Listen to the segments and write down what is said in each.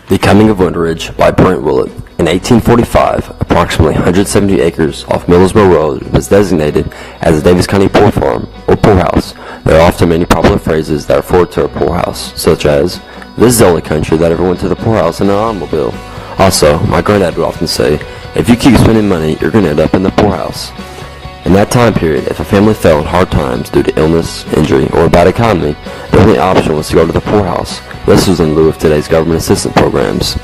The Coming of Windridge by Brent Willett. In 1845, approximately 170 acres off Millersboro Road was designated as the Davis County Poor Farm, or poorhouse. There are often many popular phrases that refer to a poorhouse, such as, "This is the only country that ever went to the poorhouse in an automobile." Also, my granddad would often say, "If you keep spending money, you're going to end up in the poorhouse." In that time period, if a family fell in hard times due to illness, injury, or a bad economy, the only option was to go to the poorhouse. This was in lieu of today's government assistance programs.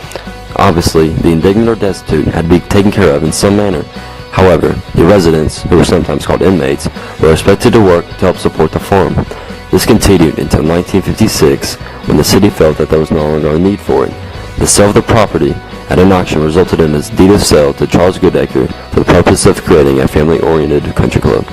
Obviously, the indigent or destitute had to be taken care of in some manner. However, the residents, who were sometimes called inmates, were expected to work to help support the farm. This continued until 1956, when the city felt that there was no longer a need for it. The sale of the property at an auction resulted in a deed of sale to Charles Goodacre for the purpose of creating a family-oriented country club.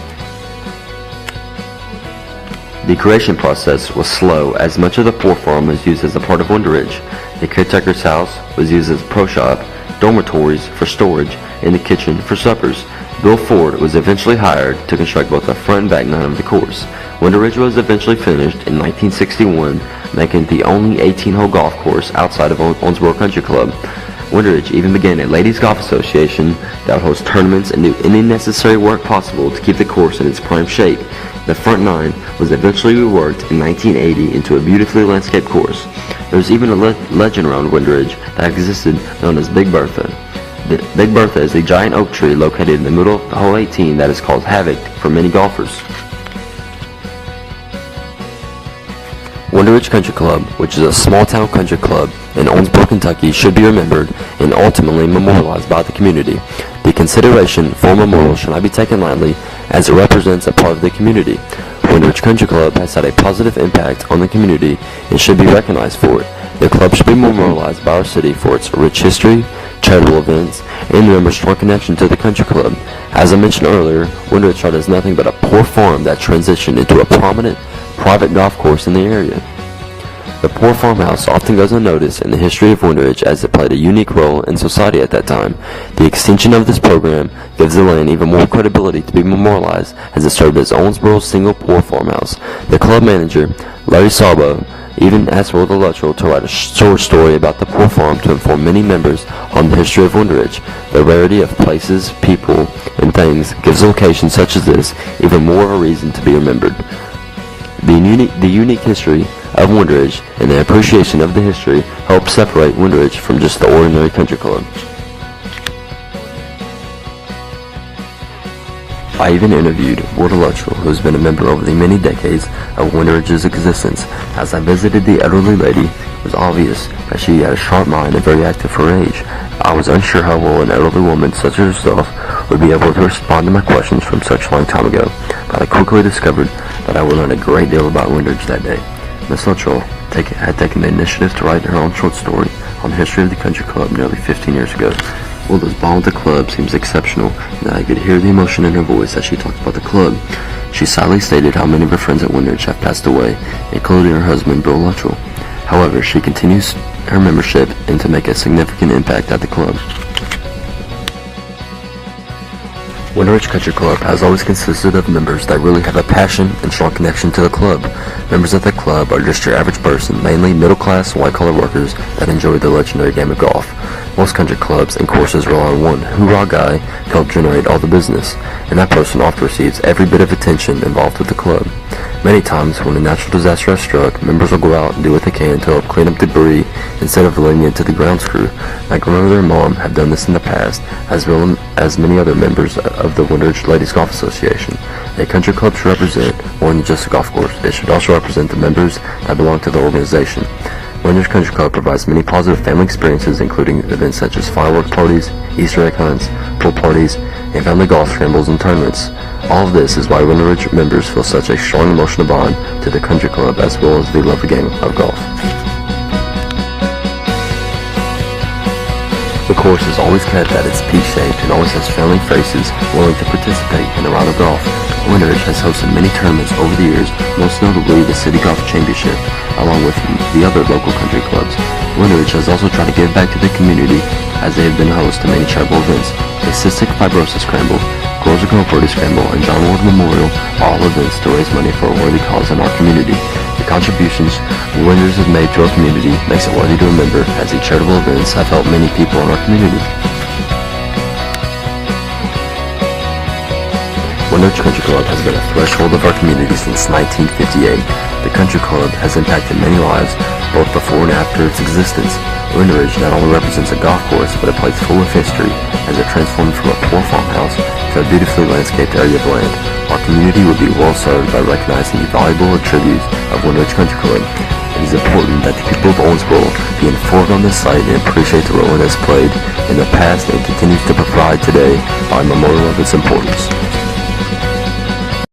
The creation process was slow, as much of the poor farm was used as a part of Windridge. The caretaker's house was used as a pro shop, dormitories for storage, and the kitchen for suppers. Bill Ford was eventually hired to construct both the front and back nine of the course. Windridge was eventually finished in 1961, making it the only 18-hole golf course outside of Owensboro Country Club. Windridge even began a ladies' golf association that would host tournaments and do any necessary work possible to keep the course in its prime shape. The front nine was eventually reworked in 1980 into a beautifully landscaped course. There was even a legend around Windridge that existed known as Big Bertha. Big Bertha is a giant oak tree located in the middle of hole 18 that has caused havoc for many golfers. Windridge Country Club, which is a small-town country club in Owensboro, Kentucky, should be remembered and ultimately memorialized by the community. The consideration for a memorial should not be taken lightly, as it represents a part of the community. Windridge Country Club has had a positive impact on the community and should be recognized for it. The club should be memorialized by our city for its rich history, charitable events, and the members' strong connection to the country club. As I mentioned earlier, Windridge is nothing but a poor farm that transitioned into a prominent private golf course in the area. The poor farmhouse often goes unnoticed in the history of Windridge, as it played a unique role in society at that time. The extension of this program gives the land even more credibility to be memorialized, as it served as Owensboro's single poor farmhouse. The club manager, Larry Sabo, even asked Will Luttrell to write a short story about the poor farm to inform many members on the history of Windridge. The rarity of places, people, and things gives locations such as this even more of a reason to be remembered. The unique history of Windridge and the appreciation of the history help separate Windridge from just the ordinary country club. I even interviewed Will Luttrell, who has been a member over the many decades of Windridge's existence. As I visited the elderly lady, it was obvious that she had a sharp mind and very active for her age. I was unsure how well an elderly woman such as herself would be able to respond to my questions from such a long time ago, but I quickly discovered that I would learn a great deal about Windridge that day. Miss Luttrell had taken the initiative to write her own short story on the history of the country club nearly 15 years ago. Will's bond with the club seems exceptional, and I could hear the emotion in her voice as she talked about the club. She sadly stated how many of her friends at Windridge have passed away, including her husband, Bill Luttrell. However, she continues her membership and to make a significant impact at the club. Windridge Country Club has always consisted of members that really have a passion and strong connection to the club. Members of the club are just your average person, mainly middle-class, white-collar workers that enjoy the legendary game of golf. Most country clubs and courses rely on one hoorah guy to help generate all the business, and that person often receives every bit of attention involved with the club. Many times, when a natural disaster has struck, members will go out and do what they can to help clean up debris instead of letting it to the grounds crew. My grandmother and mom have done this in the past, as well as many other members of the Windridge Ladies Golf Association. A country club should represent more than just a golf course. It should also represent the members that belong to the organization. Windridge Country Club provides many positive family experiences, including events such as fireworks parties, Easter egg hunts, pool parties, and family golf scrambles and tournaments. All of this is why Windridge members feel such a strong emotional bond to the country club, as well as they love the game of golf. The course is always kept at its peak-shaped and always has friendly faces willing to participate in a round of golf. Windridge has hosted many tournaments over the years, most notably the City Golf Championship, along with the other local country clubs. Windridge has also tried to give back to the community, as they have been host to many charitable events. The Cystic Fibrosis Scramble, Girls Girl Birdie Scramble, and John Ward Memorial are all events to raise money for a worthy cause in our community. The contributions Windridge has made to our community makes it worthy to remember, as these charitable events have helped many people in our community. Windridge Country Club has been a threshold of our community since 1958. The country club has impacted many lives, both before and after its existence. Windridge not only represents a golf course, but a place full of history, as it transformed from a poor farmhouse to a beautifully landscaped area of land. Our community would be well served by recognizing the valuable attributes of Windridge Country Club. It is important that the people of Owensboro be informed on this site and appreciate the role it has played in the past and continues to provide today by a memorial of its importance.